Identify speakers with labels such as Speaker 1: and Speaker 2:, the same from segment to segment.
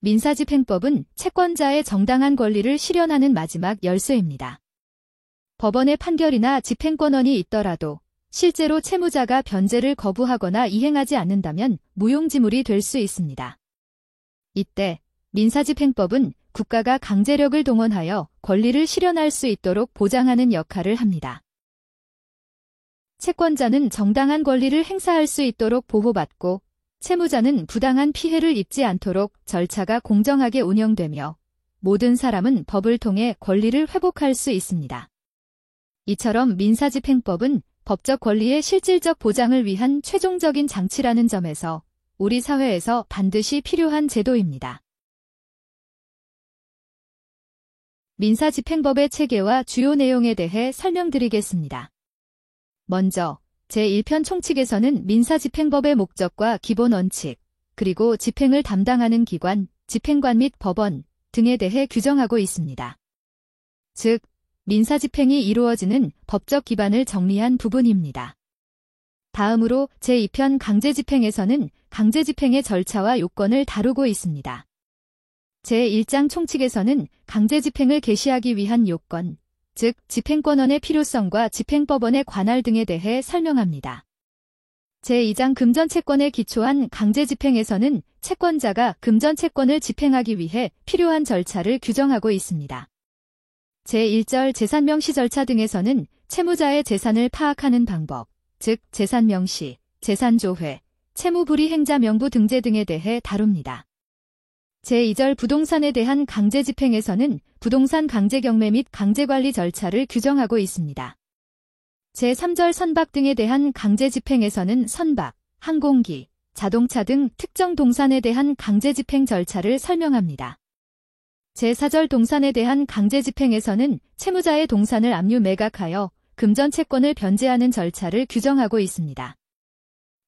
Speaker 1: 민사집행법은 채권자의 정당한 권리를 실현하는 마지막 열쇠입니다. 법원의 판결이나 집행권한이 있더라도 실제로 채무자가 변제를 거부하거나 이행하지 않는다면 무용지물이 될 수 있습니다. 이때 민사집행법은 국가가 강제력을 동원하여 권리를 실현할 수 있도록 보장하는 역할을 합니다. 채권자는 정당한 권리를 행사할 수 있도록 보호받고 채무자는 부당한 피해를 입지 않도록 절차가 공정하게 운영되며 모든 사람은 법을 통해 권리를 회복할 수 있습니다. 이처럼 민사집행법은 법적 권리의 실질적 보장을 위한 최종적인 장치라는 점에서 우리 사회에서 반드시 필요한 제도입니다. 민사집행법의 체계와 주요 내용에 대해 설명드리겠습니다. 먼저 제1편 총칙에서는 민사집행법의 목적과 기본 원칙, 그리고 집행을 담당하는 기관, 집행관 및 법원 등에 대해 규정하고 있습니다. 즉, 민사집행이 이루어지는 법적 기반을 정리한 부분입니다. 다음으로 제2편 강제집행에서는 강제집행의 절차와 요건을 다루고 있습니다. 제1장 총칙에서는 강제집행을 개시하기 위한 요건, 즉 집행권한의 필요성과 집행법원의 관할 등에 대해 설명합니다. 제2장 금전채권에 기초한 강제집행에서는 채권자가 금전채권을 집행하기 위해 필요한 절차를 규정하고 있습니다. 제1절 재산명시 절차 등에서는 채무자의 재산을 파악하는 방법, 즉 재산명시, 재산조회, 채무불이행자 명부 등재 등에 대해 다룹니다. 제2절 부동산에 대한 강제집행에서는 부동산 강제경매 및 강제관리 절차를 규정하고 있습니다. 제3절 선박 등에 대한 강제집행에서는 선박, 항공기, 자동차 등 특정 동산에 대한 강제집행 절차를 설명합니다. 제4절 동산에 대한 강제집행에서는 채무자의 동산을 압류 매각하여 금전채권을 변제하는 절차를 규정하고 있습니다.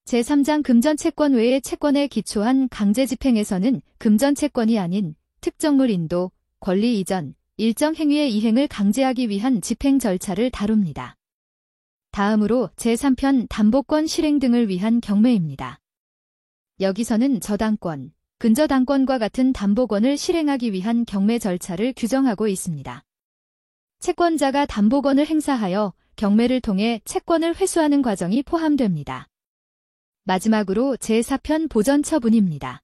Speaker 1: 제3장 금전채권 외의 채권에 기초한 강제집행에서는 금전채권이 아닌 특정물 인도, 권리 이전, 일정 행위의 이행을 강제하기 위한 집행 절차를 다룹니다. 다음으로 제3편 담보권 실행 등을 위한 경매입니다. 여기서는 저당권, 근저당권과 같은 담보권을 실행하기 위한 경매 절차를 규정하고 있습니다. 채권자가 담보권을 행사하여 경매를 통해 채권을 회수하는 과정이 포함됩니다. 마지막으로 제4편 보전처분입니다.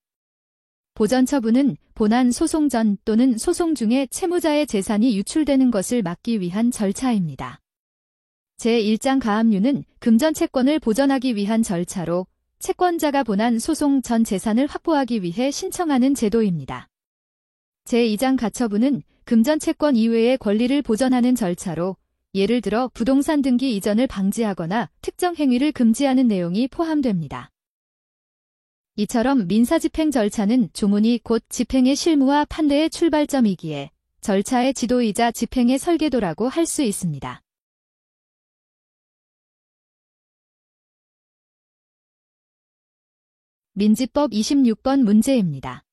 Speaker 1: 보전처분은 본안 소송 전 또는 소송 중에 채무자의 재산이 유출되는 것을 막기 위한 절차입니다. 제1장 가압류는 금전채권을 보전하기 위한 절차로 채권자가 본안 소송 전 재산을 확보하기 위해 신청하는 제도입니다. 제2장 가처분은 금전채권 이외의 권리를 보전하는 절차로 예를 들어 부동산 등기 이전을 방지하거나 특정 행위를 금지하는 내용이 포함됩니다. 이처럼 민사집행 절차는 조문이 곧 집행의 실무와 판례의 출발점이기에 절차의 지도이자 집행의 설계도라고 할 수 있습니다. 민지법 26번 문제입니다.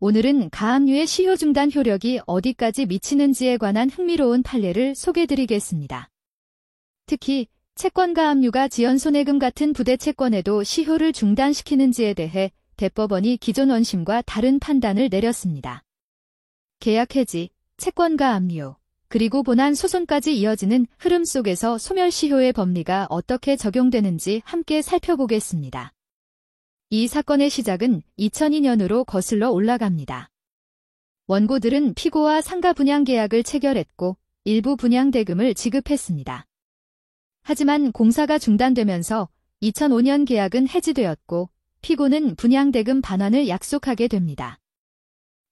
Speaker 1: 오늘은 가압류의 시효 중단 효력이 어디까지 미치는지에 관한 흥미로운 판례를 소개드리겠습니다. 특히 채권 가압류가 지연손해금 같은 부대채권에도 시효를 중단시키는지에 대해 대법원이 기존 원심과 다른 판단을 내렸습니다. 계약 해지, 채권 가압류, 그리고 본안 소송까지 이어지는 흐름 속에서 소멸시효의 법리가 어떻게 적용되는지 함께 살펴보겠습니다. 이 사건의 시작은 2002년으로 거슬러 올라갑니다. 원고들은 피고와 상가 분양 계약을 체결했고 일부 분양 대금을 지급했습니다. 하지만 공사가 중단되면서 2005년 계약은 해지되었고 피고는 분양 대금 반환을 약속하게 됩니다.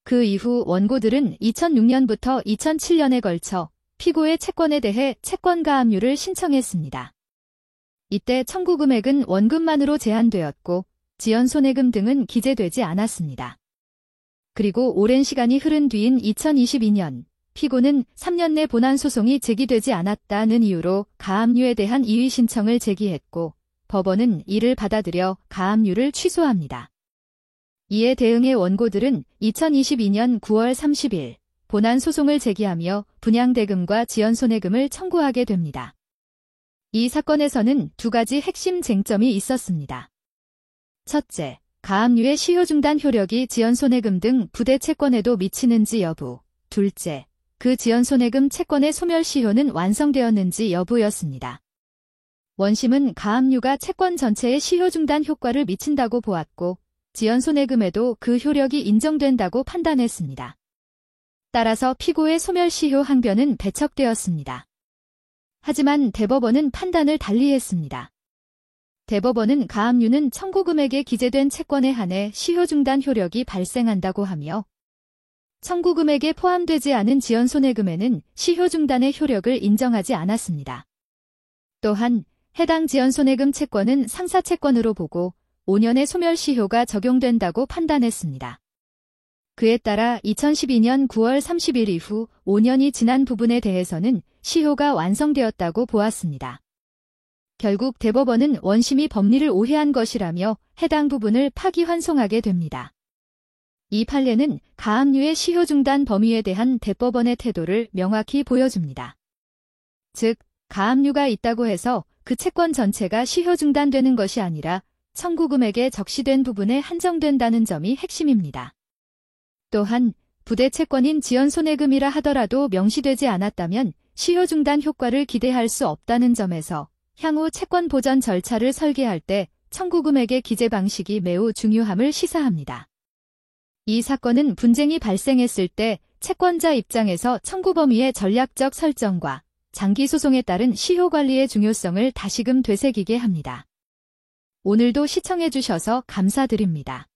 Speaker 1: 그 이후 원고들은 2006년부터 2007년에 걸쳐 피고의 채권에 대해 채권 가압류를 신청했습니다. 이때 청구 금액은 원금만으로 제한되었고 지연 손해금 등은 기재되지 않았습니다. 그리고 오랜 시간이 흐른 뒤인 2022년 피고는 3년 내 본안 소송이 제기되지 않았다는 이유로 가압류에 대한 이의 신청을 제기했고 법원은 이를 받아들여 가압류를 취소합니다. 이에 대응해 원고들은 2022년 9월 30일 본안 소송을 제기하며 분양대금과 지연손해금을 청구하게 됩니다. 이 사건에서는 두 가지 핵심 쟁점이 있었습니다. 첫째, 가압류의 시효중단 효력이 지연손해금 등 부대 채권에도 미치는지 여부. 둘째, 그 지연손해금 채권의 소멸시효는 완성되었는지 여부였습니다. 원심은 가압류가 채권 전체에 시효중단 효과를 미친다고 보았고 지연손해금에도 그 효력이 인정된다고 판단했습니다. 따라서 피고의 소멸시효 항변은 배척되었습니다. 하지만 대법원은 판단을 달리했습니다. 대법원은 가압류는 청구금액에 기재된 채권에 한해 시효중단 효력이 발생한다고 하며 청구금액에 포함되지 않은 지연손해금에는 시효중단의 효력을 인정하지 않았습니다. 또한 해당 지연손해금 채권은 상사채권으로 보고 5년의 소멸시효가 적용된다고 판단했습니다. 그에 따라 2012년 9월 30일 이후 5년이 지난 부분에 대해서는 시효가 완성되었다고 보았습니다. 결국 대법원은 원심이 법리를 오해한 것이라며 해당 부분을 파기환송하게 됩니다. 이 판례는 가압류의 시효중단 범위에 대한 대법원의 태도를 명확히 보여줍니다. 즉, 가압류가 있다고 해서 그 채권 전체가 시효중단되는 것이 아니라 청구금액에 적시된 부분에 한정된다는 점이 핵심입니다. 또한 부대 채권인 지연손해금이라 하더라도 명시되지 않았다면 시효중단 효과를 기대할 수 없다는 점에서 향후 채권 보전 절차를 설계할 때 청구금액의 기재 방식이 매우 중요함을 시사합니다. 이 사건은 분쟁이 발생했을 때 채권자 입장에서 청구 범위의 전략적 설정과 장기 소송에 따른 시효 관리의 중요성을 다시금 되새기게 합니다. 오늘도 시청해주셔서 감사드립니다.